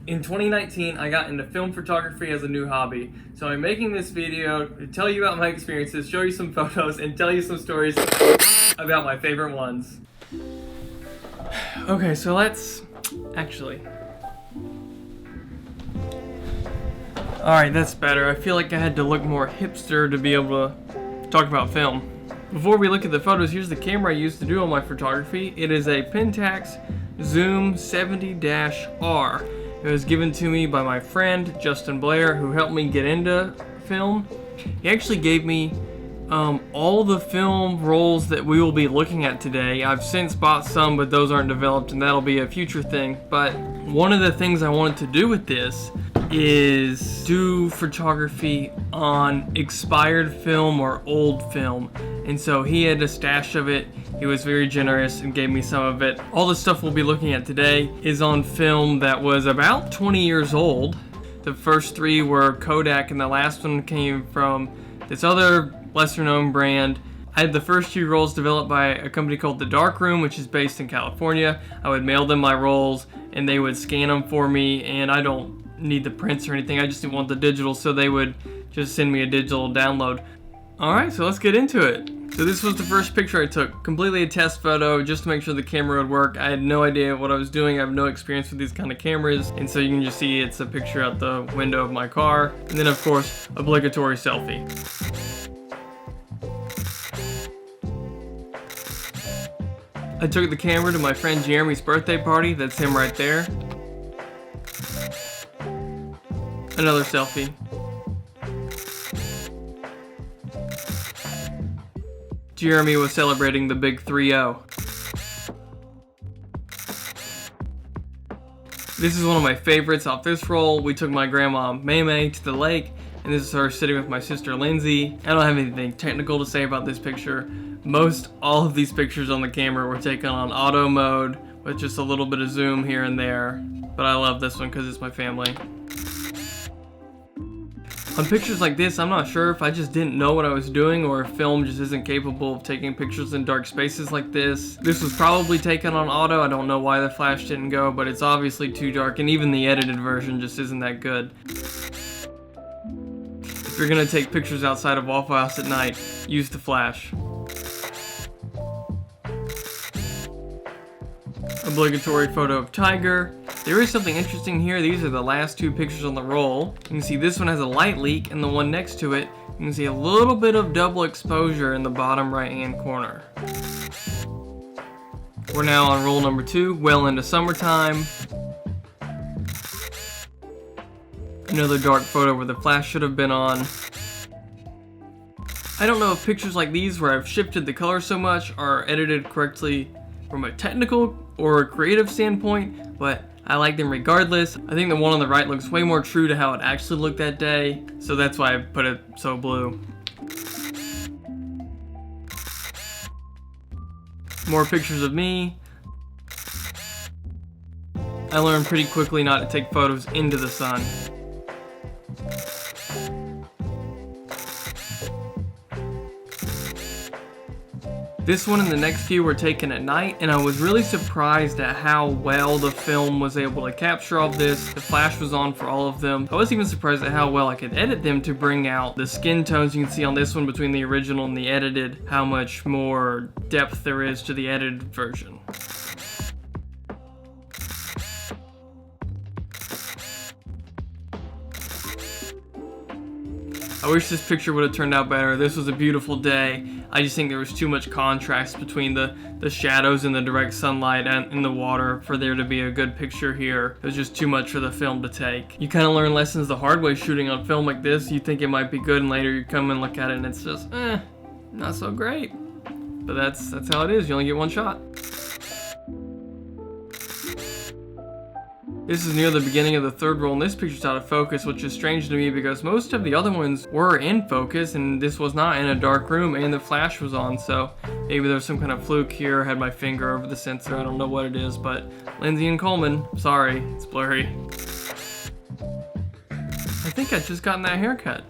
In 2019, I got into film photography as a new hobby. So I'm making this video to tell you about my experiences, show you some photos, and tell you some stories about my favorite ones. Okay, so let's actually. Alright, that's better. I feel like I had to look more hipster to be able to talk about film. Before we look at the photos, here's the camera I used to do all my photography. It is a Pentax Zoom 70-R. It was given to me by my friend Justin Blair, who helped me get into film. He actually gave me all the film rolls that we will be looking at today. I've since bought some, but those aren't developed, and that'll be a future thing. But one of the things I wanted to do with this is do photography on expired film or old film. And so he had a stash of it. He was very generous and gave me some of it. All the stuff we'll be looking at today is on film that was about 20 years old. The first three were Kodak, and the last one came from this other lesser known brand. I had the first few rolls developed by a company called The Dark Room, which is based in California. I would mail them my rolls and they would scan them for me, and I don't need the prints or anything. I just want the digital, so they would just send me a digital download. Alright, so let's get into it. So this was the first picture I took, completely a test photo just to make sure the camera would work. I had no idea what I was doing. I have no experience with these kind of cameras, and so you can just see it's a picture out the window of my car. And then of course, obligatory selfie. I took the camera to my friend Jeremy's birthday party. That's him right there. Another selfie. Jeremy was celebrating the big 3-0. This is one of my favorites off this roll. We took my grandma May to the lake, and this is her sitting with my sister Lindsay. I don't have anything technical to say about this picture. Most all of these pictures on the camera were taken on auto mode with just a little bit of zoom here and there. But I love this one because it's my family. On pictures like this, I'm not sure if I just didn't know what I was doing or if film just isn't capable of taking pictures in dark spaces like this. This was probably taken on auto. I don't know why the flash didn't go, but it's obviously too dark, and even the edited version just isn't that good. If you're gonna take pictures outside of Waffle House at night, use the flash. Obligatory photo of Tiger. There is something interesting here. These are the last two pictures on the roll. You can see this one has a light leak, and the one next to it, you can see a little bit of double exposure in the bottom right hand corner. We're now on roll number 2, well into summertime. Another dark photo where the flash should have been on. I don't know if pictures like these where I've shifted the color so much are edited correctly from a technical or a creative standpoint, but I like them regardless. I think the one on the right looks way more true to how it actually looked that day, so that's why I put it so blue. More pictures of me. I learned pretty quickly not to take photos into the sun. This one and the next few were taken at night, and I was really surprised at how well the film was able to capture all of this. The flash was on for all of them. I was even surprised at how well I could edit them to bring out the skin tones you can see on this one between the original and the edited, how much more depth there is to the edited version. I wish this picture would have turned out better. This was a beautiful day. I just think there was too much contrast between the shadows and the direct sunlight and in the water for there to be a good picture here. It was just too much for the film to take. You kind of learn lessons the hard way shooting on film like this. You think it might be good, and later you come and look at it and it's just, not so great. But that's how it is. You only get one shot. This is near the beginning of the third roll, and this picture's out of focus, which is strange to me because most of the other ones were in focus, and this was not in a dark room, and the flash was on, so maybe there's some kind of fluke here. I had my finger over the sensor. I don't know what it is, but Lindsay and Coleman, sorry, it's blurry. I think I'd just gotten that haircut.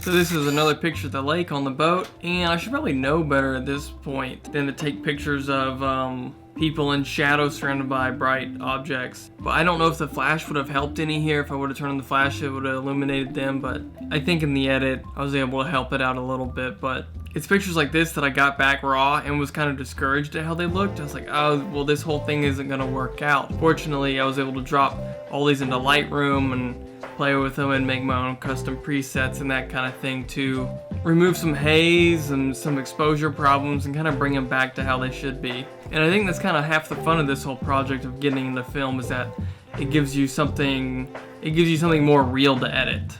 So this is another picture of the lake on the boat, and I should probably know better at this point than to take pictures of people in shadow surrounded by bright objects. But I don't know if the flash would have helped any here. If I would have turned on the flash, it would have illuminated them, but I think in the edit I was able to help it out a little bit. But it's pictures like this that I got back raw and was kind of discouraged at how they looked. I was like, oh, well, this whole thing isn't gonna work out. Fortunately, I was able to drop all these into Lightroom and play with them and make my own custom presets and that kind of thing to remove some haze and some exposure problems and kind of bring them back to how they should be. And I think that's kind of half the fun of this whole project of getting into film, is that it gives you something more real to edit.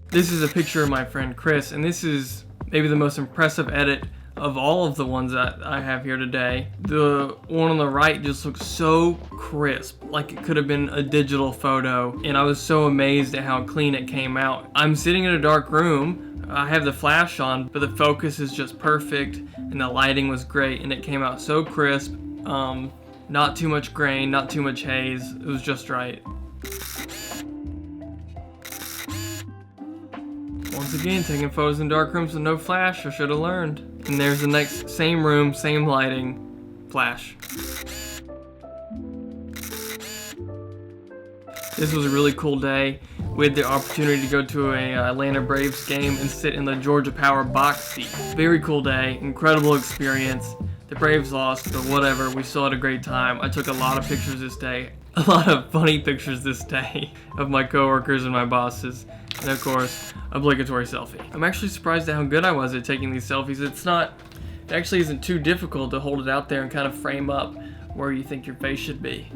This is a picture of my friend Chris, and this is maybe the most impressive edit of all of the ones that I have here today. The one on the right just looks so crisp, like it could have been a digital photo, and I was so amazed at how clean it came out. I'm sitting in a dark room, I have the flash on, but the focus is just perfect, and the lighting was great, and it came out so crisp. Not too much grain, not too much haze, it was just right. Once again, taking photos in dark rooms with no flash, I should have learned. And there's the next, same room, same lighting, flash. This was a really cool day. We had the opportunity to go to a Atlanta Braves game and sit in the Georgia Power box seat. Very cool day, incredible experience. The Braves lost, but whatever, we still had a great time. I took a lot of pictures this day. A lot of funny pictures this day of my coworkers and my bosses. And of course, obligatory selfie. I'm actually surprised at how good I was at taking these selfies. It actually isn't too difficult to hold it out there and kind of frame up where you think your face should be.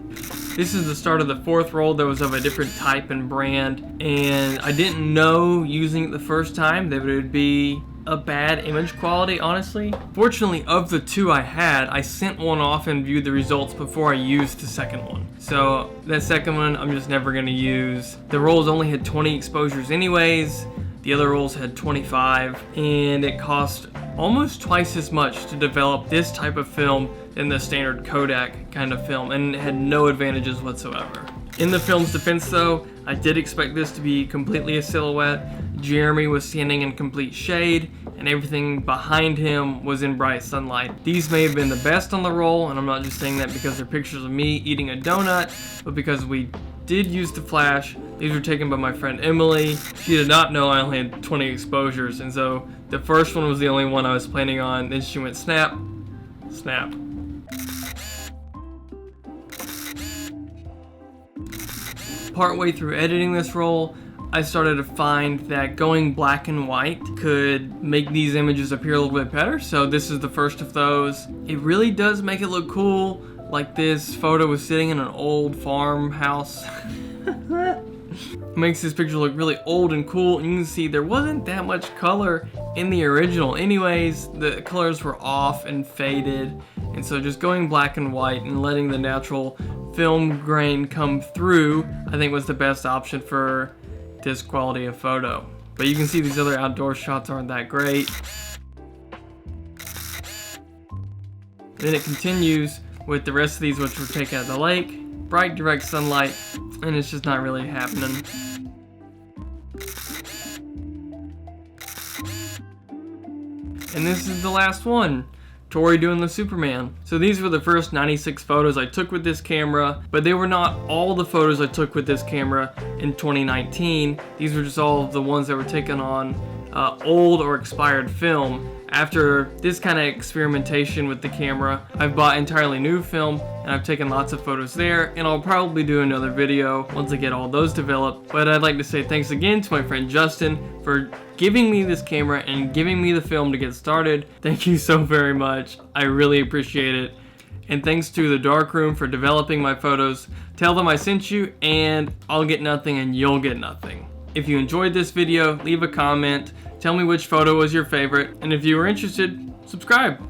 This is the start of the fourth roll that was of a different type and brand, and I didn't know using it the first time that it would be a bad image quality, honestly. Fortunately, of the two I had, I sent one off and viewed the results before I used the second one. So that second one I'm just never gonna use. The rolls only had 20 exposures anyways. The other rolls had 25, and it cost almost twice as much to develop this type of film than the standard Kodak kind of film, and it had no advantages whatsoever. In the film's defense though, I did expect this to be completely a silhouette. Jeremy was standing in complete shade, and everything behind him was in bright sunlight. These may have been the best on the roll, and I'm not just saying that because they're pictures of me eating a donut, but because we did use the flash. These were taken by my friend Emily. She did not know I only had 20 exposures, and so the first one was the only one I was planning on. Then she went snap, snap. Partway through editing this roll, I started to find that going black and white could make these images appear a little bit better, so this is the first of those. It really does make it look cool, like this photo was sitting in an old farmhouse. Makes this picture look really old and cool, and you can see there wasn't that much color in the original. Anyways, the colors were off and faded, and so just going black and white and letting the natural film grain come through, I think was the best option for this quality of photo. But you can see these other outdoor shots aren't that great. Then it continues with the rest of these, which were taken at the lake, bright direct sunlight, and it's just not really happening. And this is the last one, Tori doing the Superman. So these were the first 96 photos I took with this camera, but they were not all the photos I took with this camera in 2019. These were just all of the ones that were taken on old or expired film. After this kind of experimentation with the camera, I've bought entirely new film, and I've taken lots of photos there, and I'll probably do another video once I get all those developed. But I'd like to say thanks again to my friend Justin for giving me this camera and giving me the film to get started. Thank you so very much. I really appreciate it. And thanks to the Darkroom for developing my photos. Tell them I sent you, and I'll get nothing and you'll get nothing. If you enjoyed this video, leave a comment. Tell me which photo was your favorite, and if you were interested, subscribe.